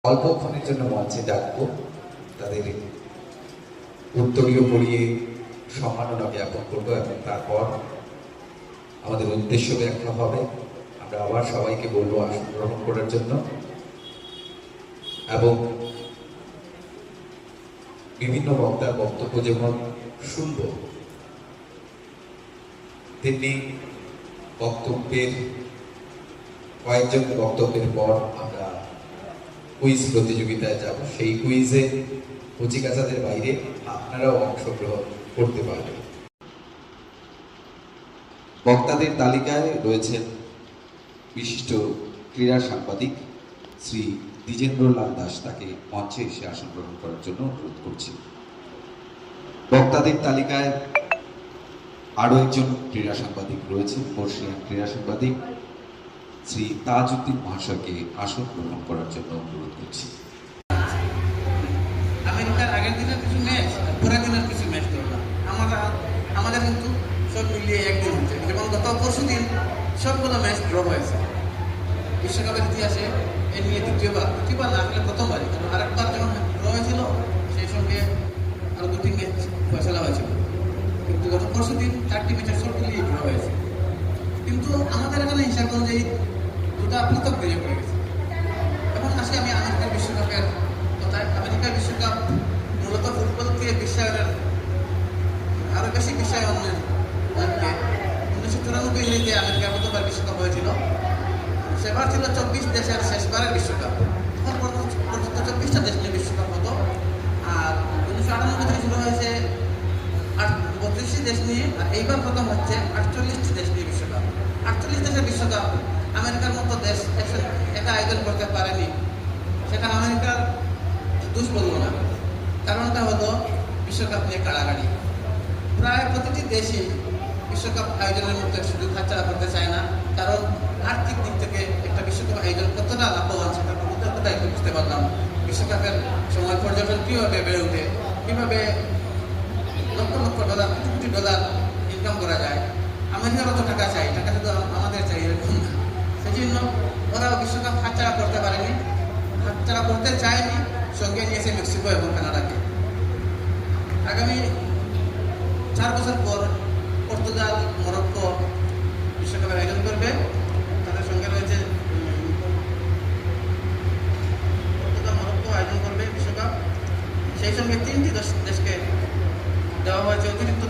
অল্পক্ষণের জন্য মঞ্চে ডাকবো, তাদের উত্তরীয় পড়িয়ে সম্মাননা জ্ঞাপন করবো এবং তারপর আমাদের উদ্দেশ্য ব্যাখ্যা হবে। আমরা আবার সবাইকে বলবো আসন গ্রহণ করার জন্য এবং বিভিন্ন বক্তার বক্তব্য যেমন শুনব, তেমনি কয়েকজন বক্তব্যের পর আমরা কুইজ প্রতিযোগিতায় যাব। সেই কুইজে কচিকাচাদের বাইরে আপনারাও অংশগ্রহণ করতে পারবেন। বক্তাদের তালিকায় রয়েছেন বিশিষ্ট ক্রীড়া সাংবাদিক শ্রী দ্বিজেন্দ্রলাল দাস, তাকে মঞ্চে এসে আসন গ্রহণ করার জন্য অনুরোধ করছি। বক্তাদের তালিকায় আরো একজন ক্রীড়া সাংবাদিক রয়েছেন, বর্ষিয়ান ক্রীড়া সাংবাদিক শ্রী তাজউদ্দিন মহাশয়কে আসন গ্রহণ করার জন্য অনুরোধ করছি। আমেরিকার আগের দিনের কিছু ম্যাচ, পরের দিনের কিছু ম্যাচ করলাম। আমাদের কিন্তু সব মিলিয়ে একদিন হচ্ছে, যেমন গত পরশু দিন সবগুলো ম্যাচ ড্র হয়েছে। বিশ্বকাপের ইতিহাসে এ নিয়ে দ্বিতীয়বার না, আসলে প্রথমবারই। কারণ আরেকবার যখন ড্র হয়েছিল সেই সঙ্গে আরো দুটি ম্যাচ ফয়সালা হয়েছিল, কিন্তু গত পরশু দিন 4টি ম্যাচের সব মিলিয়ে ড্র হয়েছে। কিন্তু আমাদের এখানে হিসাব অনুযায়ী দুটা পৃথক বেরিয়ে পড়ে গেছে। এখন আসি আমি আমেরিকার বিশ্বকাপের কথায়। আমেরিকার বিশ্বকাপ মূলত ফুটবলকে বিশ্বায়নের আরো বেশি বিশ্বায়নের লক্ষ্যে 1994 ইংরেজিতে আমেরিকার প্রথমবার বিশ্বকাপ হয়েছিল। সেবার ছিল 24 দেশের শেষবারের বিশ্বকাপ। তখন পর্যন্ত 24টা দেশ নিয়ে বিশ্বকাপ হতো। আর 1998 থেকে শুরু হয়েছে 32টি দেশ নিয়ে, আর এইবার প্রথম হচ্ছে 48টি দেশ নিয়ে বিশ্বকাপ। 48 দেশের বিশ্বকাপ আমেরিকার মতো দেশ একা আয়োজন করতে পারেনি। সেটা আমেরিকার দোষ বলব না, কারণটা হলো বিশ্বকাপ নিয়ে কাড়াকাড়ি। প্রায় প্রতিটি দেশই বিশ্বকাপ আয়োজনের মধ্যে সুযোগ হাতছাড়া করতে চায় না, কারণ আর্থিক দিক থেকে একটা বিশ্বকাপ আয়োজন কতটা লাভবান সেটা কতটা একটু বুঝতে পারলাম। বিশ্বকাপের সময় পর্যটন কীভাবে বেড়ে ওঠে, কীভাবে lakh lakh dollar, crore crore dollar income করা যায়। আমেরিকার অত টাকা চাই, টাকা শুধু আমাদের চাই এরকম না। সেই জন্য ওরা বিশ্বকাপ হাতছাড়া করতে পারেনি, হাতছাড়া করতে চায়নি। সঙ্গে নিয়েছে মেক্সিকো এবং কানাডাকে। আগামী 4 বছর পর পর্তুগাল, মরক্কো বিশ্বকাপের আয়োজন করবে। তাদের সঙ্গে রয়েছে পর্তুগাল, মরক্কো আয়োজন করবে বিশ্বকাপ। সেই সঙ্গে 3টি দেশকে দেওয়া হয়েছে অতিরিক্ত